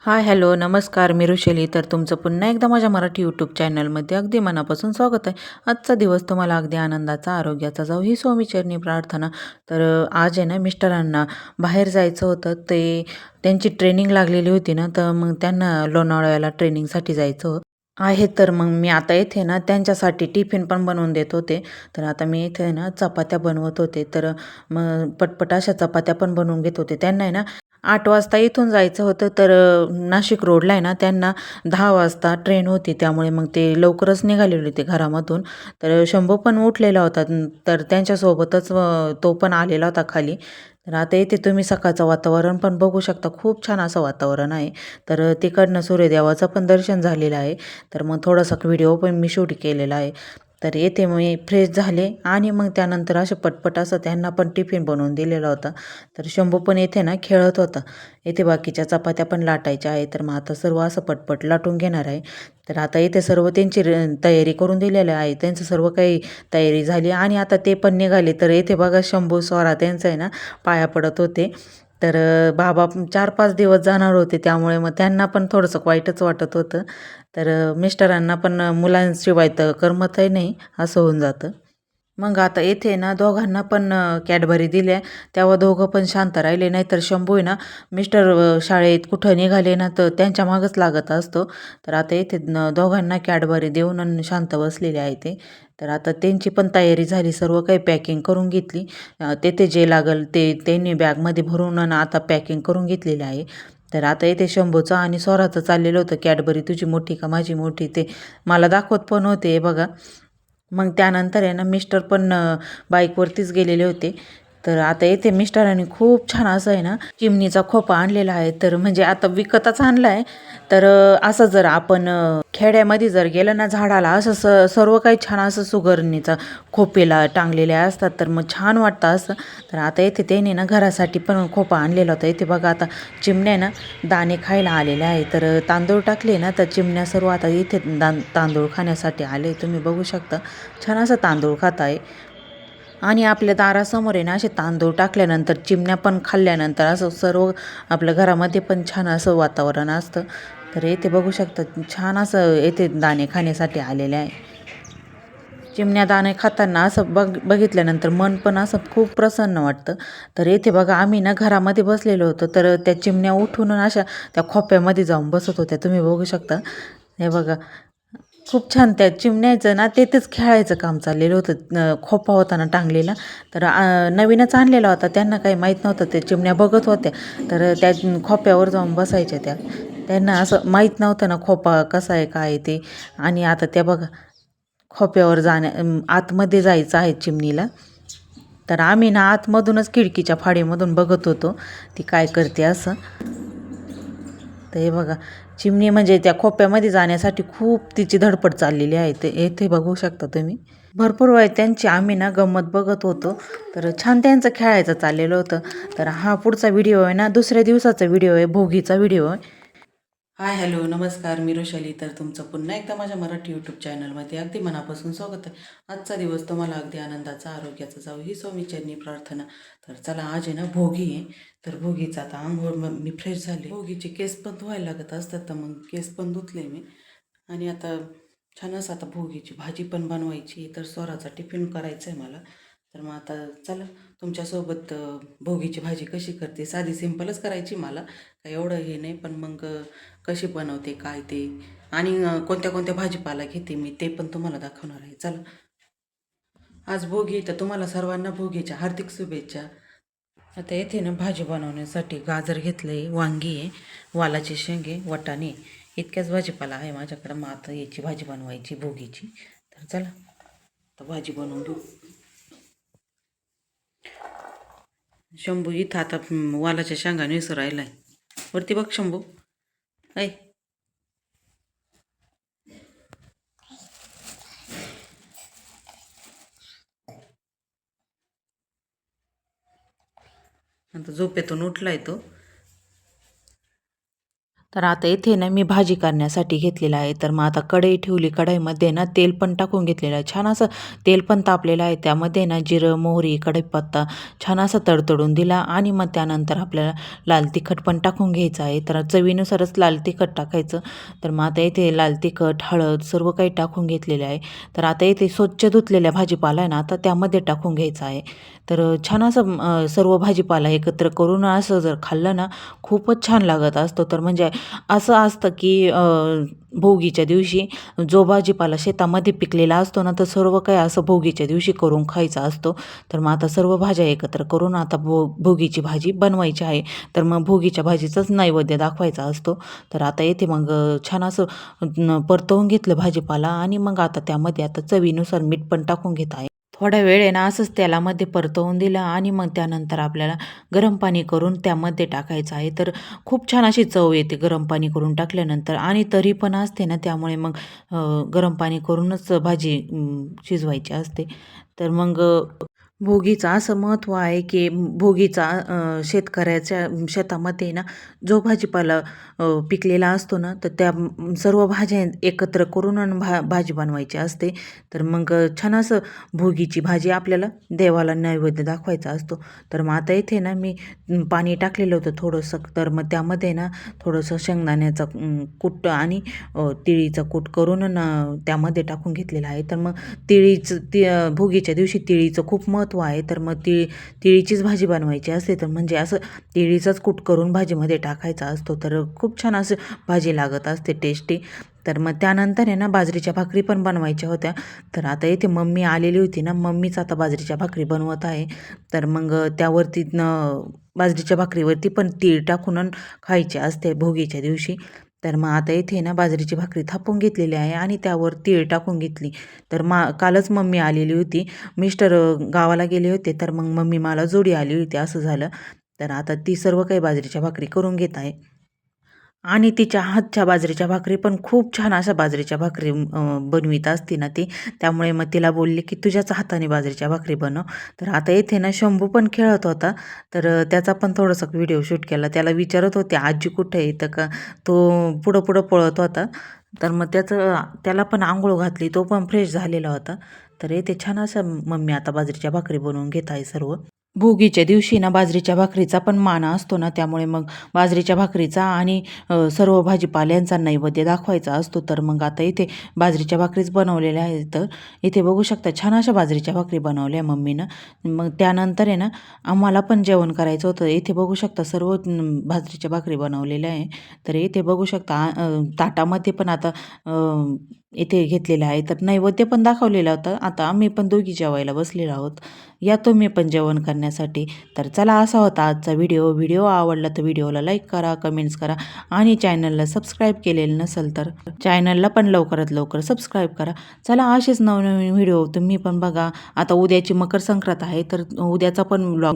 हाय, hello, नमस्कार. मी ऋषली. तर तुमचं पुन्हा एकदा माझ्या मराठी यूट्यूब चॅनलमध्ये अगदी मनापासून स्वागत आहे. आजचा दिवस तुम्हाला अगदी आनंदाचा, आरोग्याचा जाऊ ही स्वामीचरणी प्रार्थना. तर आज आहे ना मिस्टरांना बाहेर जायचं होतं. त्यांची ट्रेनिंग लागलेली होती ना, तर मग त्यांना लोणावळ्याला ट्रेनिंगसाठी जायचं होतं आहे. तर मग मी आता इथे ना त्यांच्यासाठी टिफिन पण बनवून देत होते. तर आता मी इथे ना चपात्या बनवत होते. तर मग पटपट अशा चपात्या पण बनवून घेत होते. त्यांना आहे ना 8 वाजता इथून जायचं होतं. तर नाशिक रोडला आहे ना त्यांना 10 वाजता ट्रेन होती. त्यामुळे मग ते लवकरच निघालेले होते घरामधून. तर शंभू पण उठलेला होता. तर त्यांच्यासोबतच तो पण आलेला होता खाली. तर आता इथे तुम्ही सकाळचं वातावरण पण बघू शकता. खूप छान असं वातावरण आहे. तर तिकडनं सूर्यदेवाचं पण दर्शन झालेलं आहे. तर मग थोडासा व्हिडिओ पण मी शूट केलेला आहे. तर येथे मी फ्रेश झाले आणि मग त्यानंतर असं पटपट असं त्यांना पण टिफिन बनवून दिलेला होता. तर शंभू पण येथे ना खेळत होता. येथे बाकीच्या चपात्या पण लाटायच्या आहे. तर मग आता सर्व असं पटपट लाटून घेणार आहे. तर आता इथे सर्व त्यांची तयारी करून दिलेली आहे. त्यांचं सर्व काही तयारी झाली आणि आता ते पण निघाले. तर येथे बघा शंभू स्वरा त्यांचं आहे ना पाया पडत होते. तर बाबा 4-5 दिवस जाणार होते. त्यामुळे मग त्यांना पण थोडंसं वाईटच वाटत होतं. तर मिस्टरांना पण मुलांशिवाय तर करमतही नाही, असं होऊन जातं. मग आता येथे ना दोघांना पण कॅडबरी दिल्या. तेव्हा दोघं पण शांत राहिले. नाहीतर शंभू आहे ना मिस्टर शाळेत कुठं निघाले ना तर त्यांच्या मागच लागत असतो. तर आता येथे दोघांना कॅडबरी देऊन आणि शांत बसलेले आहे ते. तर आता त्यांची पण तयारी झाली. सर्व काही पॅकिंग करून घेतली. तेथे जे लागेल ते त्यांनी बॅगमध्ये भरून आणि आता पॅकिंग करून घेतलेली आहे. तर आता इथे शंभूचं आणि स्वराचं चाललेलं होतं, कॅडबरी तुझी मोठी का माझी मोठी, ते मला दाखवत पण होते हे बघा. मग त्यानंतर आहे ना मिस्टर पण बाईकवरतीच गेलेले होते. तर आता येथे मिस्टरांनी खूप छान असं आहे ना चिमणीचा खोपा आणलेला आहे. तर म्हणजे आता विकतच आणला आहे. तर असं जर आपण खेड्यामध्ये जर गेलं ना झाडाला असं सर्व काही छान असं सुगरणीचा खोपेला टांगलेल्या असतात. तर मग छान वाटतं असं. तर आता येथे त्याने ना घरासाठी पण खोपा आणलेला होता. इथे बघा आता चिमण्या ना दाणे खायला आलेले आहे. तर तांदूळ टाकले ना तर चिमण्या सर्व आता इथे तांदूळ खाण्यासाठी आले. तुम्ही बघू शकता छान असं तांदूळ खात आहे. आणि आपल्या दारासमोर आहे ना असे तांदूळ टाकल्यानंतर चिमण्या पण खाल्ल्यानंतर असं सर्व आपल्या घरामध्ये पण छान असं वातावरण असतं. तर येथे बघू शकता छान असं येथे दाणे खाण्यासाठी आलेले आहे. चिमण्या दाणे खाताना असं बघितल्यानंतर मन पण असं खूप प्रसन्न वाटतं. तर येथे बघा आम्ही ना घरामध्ये बसलेलो होतो. तर त्या चिमण्या उठून अशा त्या खोप्यामध्ये जाऊन बसत होत्या. तुम्ही बघू शकता. हे बघा खूप छान त्या चिमण्याचं ना तेच खेळायचं काम चाललेलं होतं. खोपा होता ना टांगलेला. तर नवीनच आणलेला होता. त्यांना काही माहीत नव्हतं. ते चिमण्या बघत होत्या. तर त्या खोप्यावर जाऊन बसायच्या त्या. त्यांना असं माहीत नव्हतं ना खोपा कसा आहे काय आहे ते. आणि आता त्या बघा खोप्यावर आतमध्ये जायचं आहे चिमणीला. तर आम्ही ना आतमधूनच खिडकीच्या फाडीमधून बघत होतो ती काय करते असं. तर हे बघा चिमणी म्हणजे त्या खोप्यामध्ये जाण्यासाठी खूप तिची धडपड चाललेली आहे. ते येथे बघू शकता तुम्ही. भरपूर वेळ त्यांची आम्ही ना गंमत बघत होतो. तर छान त्यांचं खेळायचं चाललेलं होतं. तर हा पुढचा व्हिडिओ आहे ना दुसऱ्या दिवसाचा व्हिडिओ आहे, भोगीचा व्हिडिओ आहे. हाय, हॅलो, नमस्कार. मी ऋषाली. तर तुमचं पुन्हा एकदा माझ्या मराठी यूट्यूब चॅनलमध्ये अगदी मनापासून स्वागत आहे. आजचा दिवस तुम्हाला अगदी आनंदाचा, आरोग्याचा जाऊ ही स्वामीचरणी प्रार्थना. तर चला आज आहे ना भोगी आहे. तर भोगीचा आता आंघोळ मी फ्रेश झाले. भोगीचे केस पण धुवायला लागत असतात. तर मग केस पण धुतले मी. आणि आता छान असं आता भोगीची भाजी पण बनवायची. तर स्वराचा टिफिन करायचं आहे मला. तर मग आता चला तुमच्यासोबत भोगीची भाजी कशी करते, साधी सिंपलच करायची मला, काही एवढं हे नाही. पण मग कशी बनवते काय ते आणि कोणत्या कोणत्या भाजीपाला घेते मी ते पण तुम्हाला दाखवणार आहे. चला आज भोगी, तर तुम्हाला सर्वांना भोगीच्या हार्दिक शुभेच्छा. आता येथे ना भाजी बनवण्यासाठी गाजर घेतले, वांगी आहे, वालाची शेंगे, वाटाणे, इतक्याच भाजीपाला आहे माझ्याकडं. मग आता याची भाजी बनवायची भोगीची. तर चला आता भाजी बनवून घेऊ. शंभू इथं आता वालाच्या शेंगा निसू राहिलाय. वरती बघ शंभू. ऐ आता झोपेतून उठलाय तो. तर आता इथे ना मी भाजी करण्यासाठी घेतलेला आहे. तर मग आता कढई ठेवली. कढईमध्ये ना तेल पण टाकून घेतलेलं आहे. छान असं तेल पण तापलेलं आहे. त्यामध्ये ना जिरं, मोहरी, कढीपत्ता छान असं तडतडून दिला आणि मग त्यानंतर आपल्याला लाल तिखट पण टाकून घ्यायचं आहे. तर चवीनुसारच लाल तिखट टाकायचं. तर मग आता इथे लाल तिखट, हळद सर्व काही टाकून घेतलेले आहे. तर आता इथे स्वच्छ धुतलेल्या भाजीपाला आहे ना, आता त्यामध्ये टाकून घ्यायचा आहे. तर छान असं सर्व भाजीपाला एकत्र करून असं जर खाल्लं ना, खूपच छान लागत असतो. तर म्हणजे असं असतं की भोगीच्या दिवशी जो भाजीपाला शेतामध्ये पिकलेला असतो ना, तर सर्व काही असं भोगीच्या दिवशी करून खायचा असतो. तर मग आता सर्व भाज्या एकत्र करून आता भोगीची भाजी बनवायची आहे. तर मग भोगीच्या भाजीचाच नैवेद्य दाखवायचा असतो. तर आता येथे मग छान असं परतवून घेतलं भाजीपाला आणि मग आता त्यामध्ये आता चवीनुसार मीठ पण टाकून घेत आहे. थोड्या वेळ आहे ना असंच तेलामध्ये परतवून दिलं आणि मग त्यानंतर आपल्याला गरम पाणी करून त्यामध्ये टाकायचं आहे. तर खूप छान अशी चव येते गरम पाणी करून टाकल्यानंतर आणि तरी पण असते ना, त्यामुळे मग गरम पाणी करूनच भाजी शिजवायची असते. तर मग भोगीचं असं महत्त्व आहे की भोगीचा शेतकऱ्याच्या शेतामध्ये ना जो भाजीपाला पिकलेला असतो ना, तर त्या सर्व भाज्या एकत्र करून आणि भाजी बनवायची असते. तर मग छान असं भोगीची भाजी आपल्याला देवाला नैवेद्य दाखवायचा असतो. तर मग आता इथे ना मी पाणी टाकलेलं होतं थोडंसं. तर मग त्यामध्ये ना थोडंसं शेंगदाण्याचा कूट आणि तिळीचा कूट करून त्यामध्ये टाकून घेतलेला आहे. तर मग भोगीच्या दिवशी तिळीचं खूप महत्त्व आहे. तर मग तिळीचीच भाजी बनवायची असते. तर म्हणजे असं तिळीचाच कूट करून भाजीमध्ये टाकायचा असतो. तर खूप छान असं भाजी लागत असते टेस्टी. तर मग त्यानंतर आहे ना बाजरीच्या भाकरी पण बनवायच्या होत्या. तर आता इथे मम्मी आलेली होती ना, मम्मीच आता बाजरीच्या भाकरी बनवत आहे. तर मग त्यावरती बाजरीच्या भाकरीवरती पण तीळ टाकून खायचे असते भोगीच्या दिवशी. तर मग आता इथे ना बाजरीची भाकरी थापून घेतलेली आहे आणि त्यावर तीळ टाकून घेतली. तर कालच मम्मी आलेली होती. मिस्टर गावाला गेले होते. तर मग मम्मी मला जोडी आली होती असं झालं. तर आता ती सर्व काही बाजरीच्या भाकरी करून घेत आहे. आणि तिच्या हातच्या बाजरीच्या भाकरी पण खूप छान अशा बाजरीच्या भाकरी बनवीत असते ना ती. त्यामुळे मग तिला बोलले, की "तुझ्याच हाताने बाजरीच्या भाकरी बनव." तर आता इथे ना शंभू पण खेळत होता. तर त्याचा पण थोडासा व्हिडिओ शूट केला. त्याला विचारत होते, "आजी कुठे आहे?" तर तो पुढं-पुढं पळत होता. तर मग त्याला पण अंघोळ घातली. तो पण फ्रेश झालेला होता. तर इथे छान असं मम्मी आता बाजरीच्या भाकरी बनवून घेत आहे सर्व. भोगीच्या दिवशी ना बाजरीच्या भाकरीचा पण मान असतो ना, त्यामुळे मग बाजरीच्या भाकरीचा आणि सर्व भाजीपाल्यांचा नैवेद्य दाखवायचा असतो. तर मग आता इथे बाजरीच्या भाकरीच बनवलेल्या आहेत. तर इथे बघू शकता छान अशा बाजरीच्या भाकरी बनवल्या मम्मीनं. मग त्यानंतर आहे ना आम्हाला पण जेवण करायचं होतं. इथे बघू शकता सर्व बाजरीच्या भाकरी बनवलेल्या आहे. तर इथे बघू शकता ताटामध्ये पण आता इथे घेतलेलं आहे. तर नैवेद्य पण दाखवलेलं होतं. आता आम्ही पण दोघी जेवायला बसलेलो आहोत. या तुम्ही पण जेवण करण्यासाठी. तर चला असा होता आजचा व्हिडिओ. व्हिडिओ आवडला तर व्हिडिओला लाईक करा, कमेंट्स करा आणि चॅनलला सबस्क्राईब केलेलं नसेल तर चॅनलला पण लवकरात लवकर सबस्क्राईब करा. चला असेच नवनवीन व्हिडिओ तुम्ही पण बघा. आता उद्याची मकर संक्रांत आहे तर उद्याचा पण व्लॉग